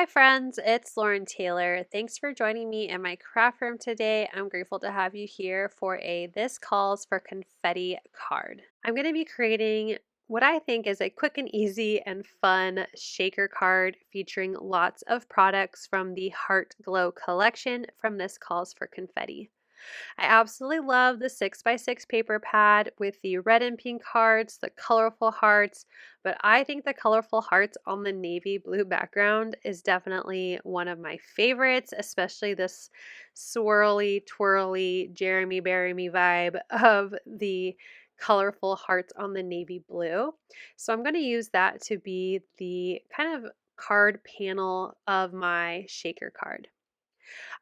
Hi friends, it's Lauren Taylor. Thanks for joining me in my craft room today. I'm grateful to have you here for a This Calls for Confetti card. I'm going to be creating what I think is a quick and easy and fun shaker card featuring lots of products from the Heart Glow collection from This Calls for Confetti. I absolutely love the 6x6 paper pad with the red and pink hearts, the colorful hearts, but I think the colorful hearts on the navy blue background is definitely one of my favorites, especially this swirly, twirly, Jeremy Bury Me vibe of the colorful hearts on the navy blue. So I'm going to use that to be the kind of card panel of my shaker card.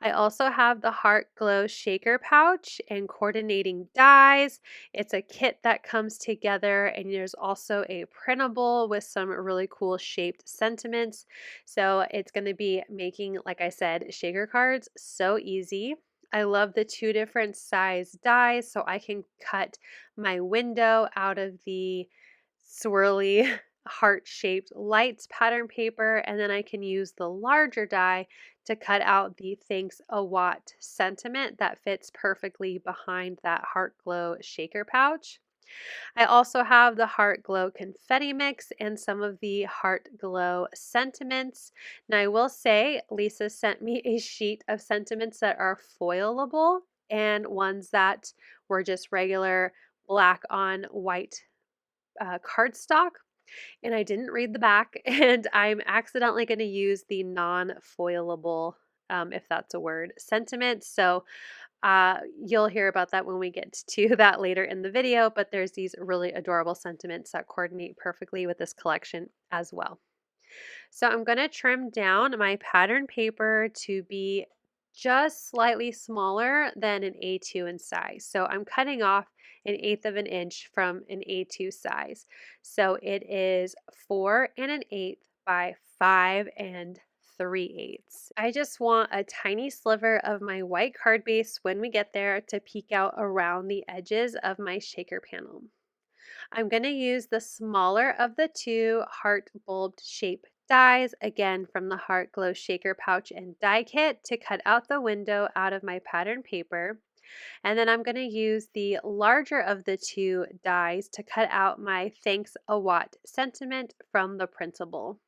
I also have the Heart Glow shaker pouch and coordinating dies. It's a kit that comes together, and there's also a printable with some really cool shaped sentiments. So it's going to be making, like I said, shaker cards so easy. I love the two different size dies, so I can cut my window out of the swirly heart-shaped lights pattern paper, and then I can use the larger die to cut out the Thanks a Watt sentiment that fits perfectly behind that Heart Glow shaker pouch. I also have the Heart Glow confetti mix and some of the Heart Glow sentiments. Now I will say Lisa sent me a sheet of sentiments that are foilable and ones that were just regular black on white cardstock, and I didn't read the back, and I'm accidentally going to use the non-foilable, if that's a word, sentiment. So you'll hear about that when we get to that later in the video, but there's these really adorable sentiments that coordinate perfectly with this collection as well. So I'm going to trim down my pattern paper to be just slightly smaller than an A2 in size. So I'm cutting off 1/8 of an inch from an A2 size. So it is 4 1/8 by 5 3/8. I just want a tiny sliver of my white card base when we get there to peek out around the edges of my shaker panel. I'm going to use the smaller of the two heart bulbed shape dies, again from the Heart Glow shaker pouch and die kit, to cut out the window out of my pattern paper. And then I'm going to use the larger of the two dies to cut out my Thanks a Watt sentiment from the printable.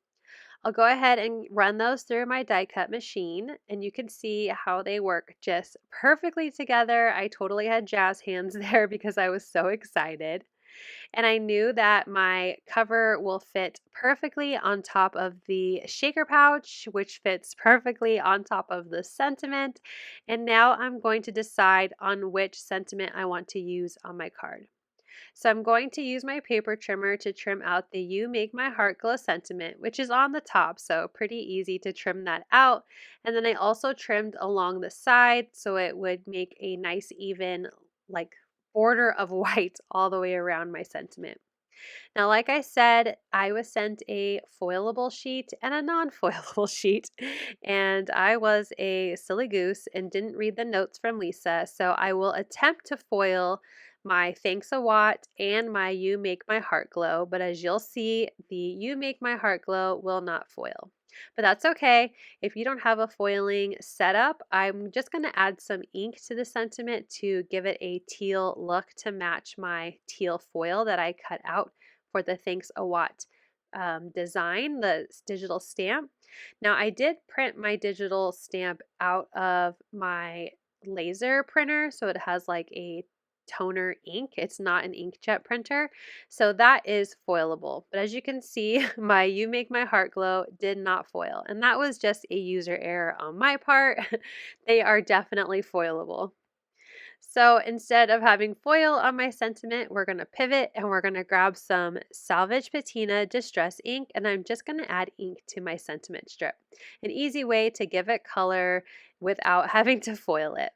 I'll go ahead and run those through my die cut machine, and you can see how they work just perfectly together. I totally had jazz hands there because I was so excited. And I knew that my cover will fit perfectly on top of the shaker pouch, which fits perfectly on top of the sentiment. And now I'm going to decide on which sentiment I want to use on my card. So I'm going to use my paper trimmer to trim out the You Make My Heart Glow sentiment, which is on the top, so pretty easy to trim that out. And then I also trimmed along the side so it would make a nice even like border of white all the way around my sentiment. Now, like I said, I was sent a foilable sheet and a non-foilable sheet, and I was a silly goose and didn't read the notes from Lisa, so I will attempt to foil my Thanks a Watt and my You Make My Heart Glow, but as you'll see, the You Make My Heart Glow will not foil. But that's okay. If you don't have a foiling setup, I'm just going to add some ink to the sentiment to give it a teal look to match my teal foil that I cut out for the Thanks a Watt design, the digital stamp. Now I did print my digital stamp out of my laser printer, so it has like a toner ink. It's not an inkjet printer, so that is foilable. But as you can see, my You Make My Heart Glow did not foil, and that was just a user error on my part. They are definitely foilable. So instead of having foil on my sentiment, we're going to pivot and we're going to grab some Salvaged Patina Distress ink, and I'm just going to add ink to my sentiment strip. An easy way to give it color without having to foil it.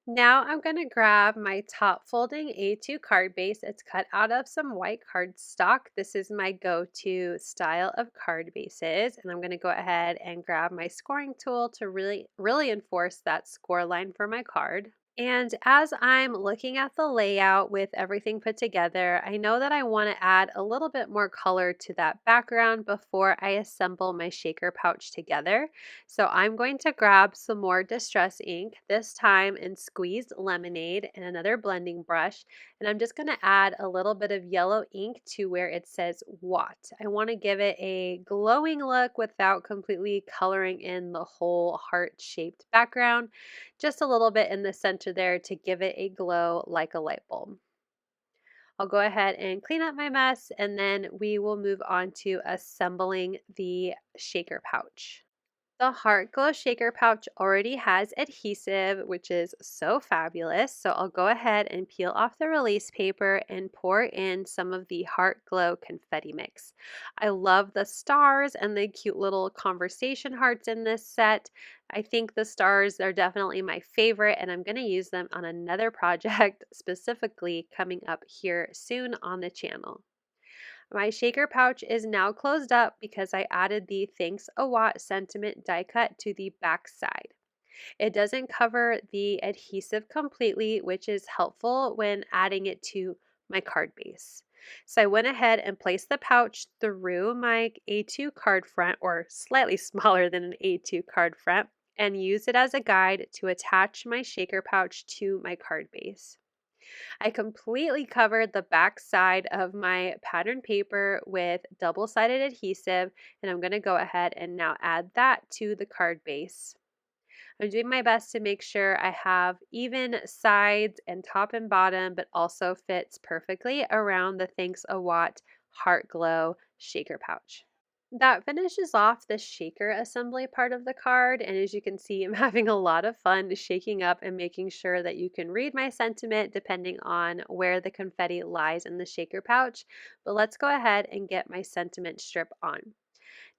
Now I'm going to grab my top folding A2 card base. It's cut out of some white cardstock. This is my go-to style of card bases, and I'm going to go ahead and grab my scoring tool to really enforce that score line for my card. And as I'm looking at the layout with everything put together, I know that I want to add a little bit more color to that background before I assemble my shaker pouch together. So I'm going to grab some more Distress ink, this time in Squeezed Lemonade and another blending brush. And I'm just going to add a little bit of yellow ink to where it says Watt. I want to give it a glowing look without completely coloring in the whole heart-shaped background, just a little bit in the center there to give it a glow like a light bulb. I'll go ahead and clean up my mess, and then we will move on to assembling the shaker pouch. The Heart Glow Shaker Pouch already has adhesive, which is so fabulous. So I'll go ahead and peel off the release paper and pour in some of the Heart Glow confetti mix. I love the stars and the cute little conversation hearts in this set. I think the stars are definitely my favorite, and I'm going to use them on another project specifically coming up here soon on the channel. My shaker pouch is now closed up because I added the Thanks a Watt sentiment die cut to the back side. It doesn't cover the adhesive completely, which is helpful when adding it to my card base. So I went ahead and placed the pouch through my A2 card front, or slightly smaller than an A2 card front, and used it as a guide to attach my shaker pouch to my card base. I completely covered the back side of my pattern paper with double-sided adhesive, and I'm going to go ahead and now add that to the card base. I'm doing my best to make sure I have even sides and top and bottom, but also fits perfectly around the Thanks a Watt Heart Glow shaker pouch. That finishes off the shaker assembly part of the card, and as you can see, I'm having a lot of fun shaking up and making sure that you can read my sentiment depending on where the confetti lies in the shaker pouch. But let's go ahead and get my sentiment strip on.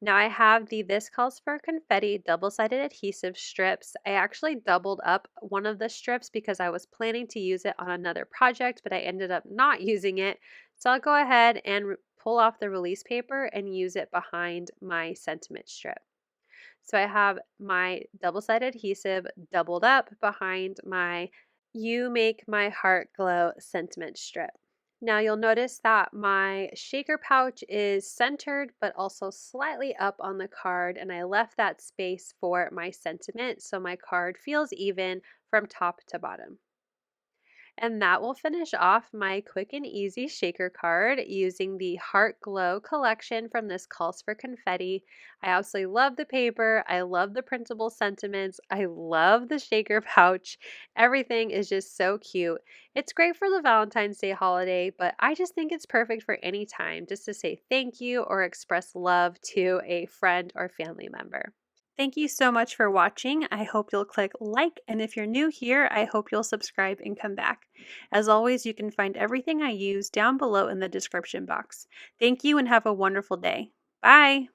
Now I have the This Calls for Confetti double-sided adhesive strips. I actually doubled up one of the strips because I was planning to use it on another project, but I ended up not using it. So I'll go ahead and pull off the release paper and use it behind my sentiment strip. So I have my double-sided adhesive doubled up behind my You Make My Heart Glow sentiment strip. Now you'll notice that my shaker pouch is centered but also slightly up on the card, and I left that space for my sentiment so my card feels even from top to bottom. And that will finish off my quick and easy shaker card using the Heart Glow collection from This Calls for Confetti. I absolutely love the paper. I love the printable sentiments. I love the shaker pouch. Everything is just so cute. It's great for the Valentine's Day holiday, but I just think it's perfect for any time just to say thank you or express love to a friend or family member. Thank you so much for watching. I hope you'll click like, and if you're new here, I hope you'll subscribe and come back. As always, you can find everything I use down below in the description box. Thank you and have a wonderful day. Bye!